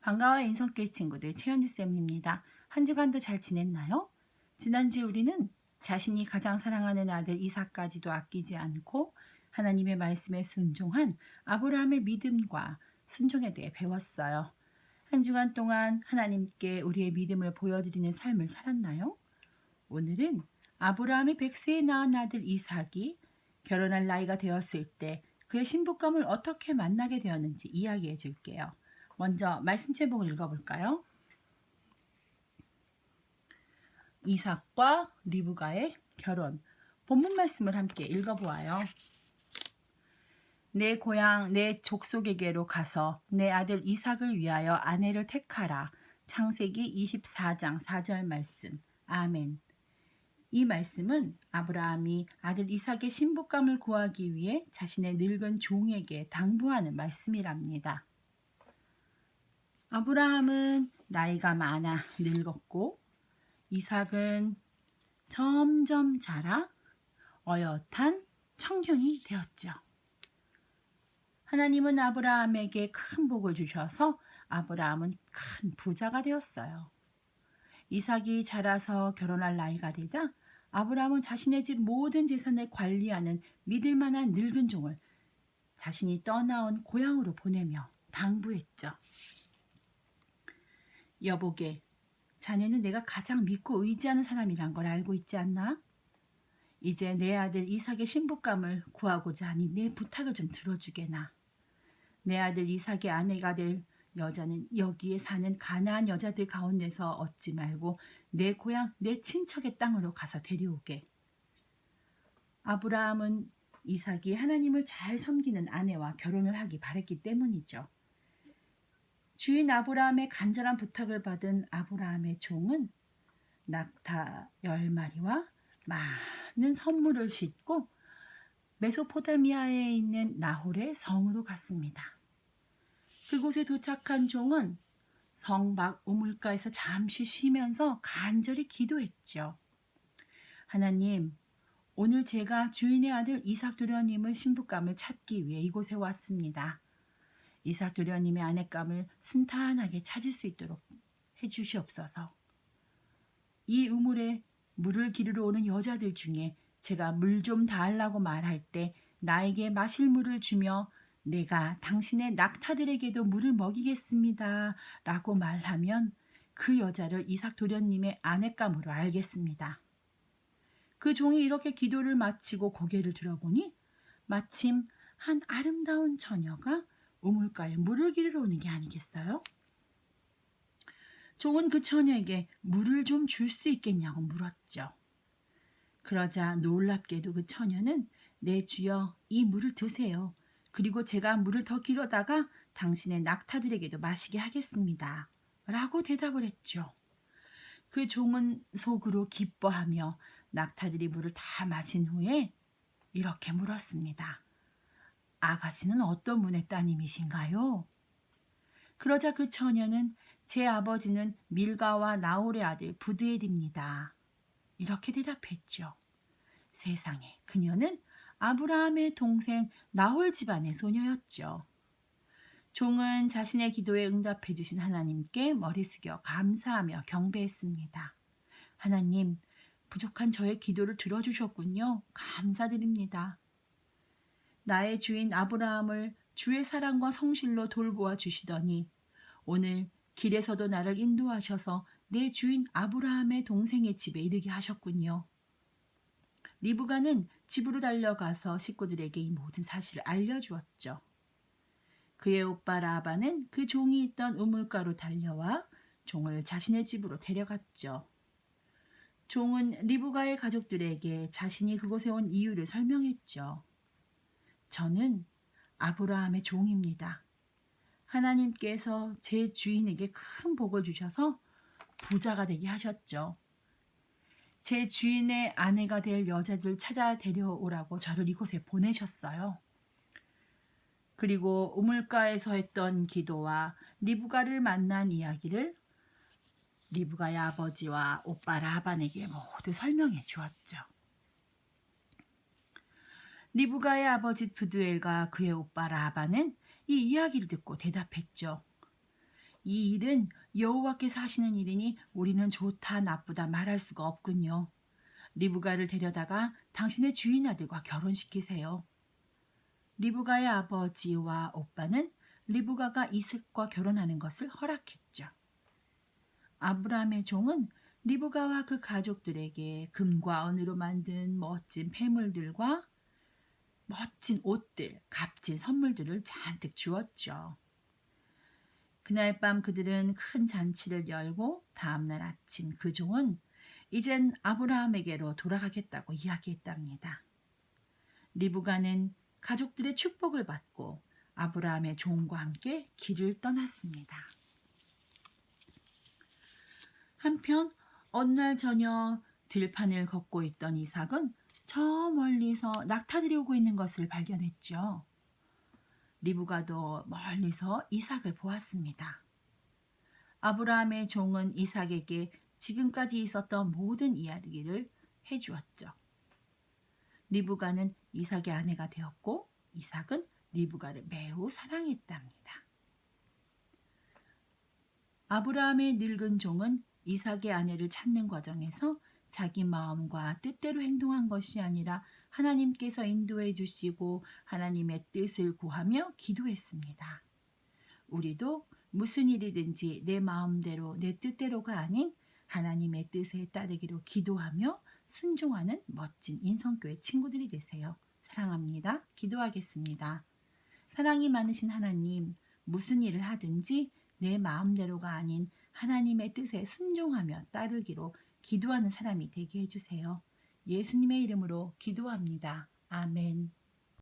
반가워요 인성교회 친구들 최현지쌤입니다. 한 주간도 잘 지냈나요? 지난주에 우리는 자신이 가장 사랑하는 아들 이삭까지도 아끼지 않고 하나님의 말씀에 순종한 아브라함의 믿음과 순종에 대해 배웠어요. 한 주간 동안 하나님께 우리의 믿음을 보여드리는 삶을 살았나요? 오늘은 아브라함이 100세에 낳은 아들 이삭이 결혼할 나이가 되었을 때 그의 신부감을 어떻게 만나게 되었는지 이야기해 줄게요. 먼저 말씀 제목을 읽어볼까요? 이삭과 리브가의 결혼. 본문 말씀을 함께 읽어보아요. 내 고향 내 족속에게로 가서 내 아들 이삭을 위하여 아내를 택하라. 창세기 24장 4절 말씀. 아멘. 이 말씀은 아브라함이 아들 이삭의 신부감을 구하기 위해 자신의 늙은 종에게 당부하는 말씀이랍니다. 아브라함은 나이가 많아 늙었고 이삭은 점점 자라 어엿한 청년이 되었죠. 하나님은 아브라함에게 큰 복을 주셔서 아브라함은 큰 부자가 되었어요. 이삭이 자라서 결혼할 나이가 되자 아브라함은 자신의 집 모든 재산을 관리하는 믿을 만한 늙은 종을 자신이 떠나온 고향으로 보내며 당부했죠. 여보게, 자네는 내가 가장 믿고 의지하는 사람이란 걸 알고 있지 않나? 이제 내 아들 이삭의 신부감을 구하고자 하니 내 부탁을 좀 들어주게나. 내 아들 이삭의 아내가 될 여자는 여기에 사는 가나안 여자들 가운데서 얻지 말고 내 고향 내 친척의 땅으로 가서 데려오게. 아브라함은 이삭이 하나님을 잘 섬기는 아내와 결혼을 하기 바랬기 때문이죠. 주인 아브라함의 간절한 부탁을 받은 아브라함의 종은 낙타 10마리와 많은 선물을 싣고 메소포타미아에 있는 나홀의 성으로 갔습니다. 그곳에 도착한 종은 성 밖 우물가에서 잠시 쉬면서 간절히 기도했죠. 하나님, 오늘 제가 주인의 아들 이삭 도련님의 신부감을 찾기 위해 이곳에 왔습니다. 이삭 도련님의 아내감을 순탄하게 찾을 수 있도록 해주시옵소서. 이 우물에 물을 기르러 오는 여자들 중에 제가 물 좀 달라고 말할 때 나에게 마실 물을 주며 내가 당신의 낙타들에게도 물을 먹이겠습니다 라고 말하면 그 여자를 이삭 도련님의 아내감으로 알겠습니다. 그 종이 이렇게 기도를 마치고 고개를 들어보니 마침 한 아름다운 처녀가 우물가에 물을 기르러 오는 게 아니겠어요? 종은 그 처녀에게 물을 좀 줄 수 있겠냐고 물었죠. 그러자 놀랍게도 그 처녀는 네 주여 이 물을 드세요. 그리고 제가 물을 더 길어다가 당신의 낙타들에게도 마시게 하겠습니다. 라고 대답을 했죠. 그 종은 속으로 기뻐하며 낙타들이 물을 다 마신 후에 이렇게 물었습니다. 아가씨는 어떤 분의 따님이신가요? 그러자 그 처녀는 제 아버지는 밀가와 나홀의 아들 부드엘입니다. 이렇게 대답했죠. 세상에, 그녀는 아브라함의 동생 나홀 집안의 소녀였죠. 종은 자신의 기도에 응답해 주신 하나님께 머리 숙여 감사하며 경배했습니다. 하나님, 부족한 저의 기도를 들어주셨군요. 감사드립니다. 나의 주인 아브라함을 주의 사랑과 성실로 돌보아 주시더니 오늘 길에서도 나를 인도하셔서 내 주인 아브라함의 동생의 집에 이르게 하셨군요. 리브가는 집으로 달려가서 식구들에게 이 모든 사실을 알려주었죠. 그의 오빠 라반은 그 종이 있던 우물가로 달려와 종을 자신의 집으로 데려갔죠. 종은 리브가의 가족들에게 자신이 그곳에 온 이유를 설명했죠. 저는 아브라함의 종입니다. 하나님께서 제 주인에게 큰 복을 주셔서 부자가 되게 하셨죠. 제 주인의 아내가 될 여자들 찾아 데려오라고 저를 이곳에 보내셨어요. 그리고 우물가에서 했던 기도와 리브가를 만난 이야기를 리브가의 아버지와 오빠 라반에게 모두 설명해 주었죠. 리브가의 아버지 부두엘과 그의 오빠 라반은 이 이야기를 듣고 대답했죠. 이 일은 여호와께서 하시는 일이니 우리는 좋다 나쁘다 말할 수가 없군요. 리브가를 데려다가 당신의 주인 아들과 결혼시키세요. 리브가의 아버지와 오빠는 리브가가 이삭과 결혼하는 것을 허락했죠. 아브라함의 종은 리브가와 그 가족들에게 금과 은으로 만든 멋진 폐물들과 멋진 옷들, 값진 선물들을 잔뜩 주었죠. 그날 밤 그들은 큰 잔치를 열고 다음날 아침 그 종은 이젠 아브라함에게로 돌아가겠다고 이야기했답니다. 리브가는 가족들의 축복을 받고 아브라함의 종과 함께 길을 떠났습니다. 한편 어느 날 저녁 들판을 걷고 있던 이삭은 저 멀리서 낙타들이 오고 있는 것을 발견했죠. 리브가도 멀리서 이삭을 보았습니다. 아브라함의 종은 이삭에게 지금까지 있었던 모든 이야기를 해주었죠. 리브가는 이삭의 아내가 되었고 이삭은 리브가를 매우 사랑했답니다. 아브라함의 늙은 종은 이삭의 아내를 찾는 과정에서 자기 마음과 뜻대로 행동한 것이 아니라 하나님께서 인도해 주시고 하나님의 뜻을 구하며 기도했습니다. 우리도 무슨 일이든지 내 마음대로 내 뜻대로가 아닌 하나님의 뜻에 따르기로 기도하며 순종하는 멋진 인성교회 친구들이 되세요. 사랑합니다. 기도하겠습니다. 사랑이 많으신 하나님, 무슨 일을 하든지 내 마음대로가 아닌 하나님의 뜻에 순종하며 따르기로 기도하는 사람이 되게 해주세요. 예수님의 이름으로 기도합니다. 아멘.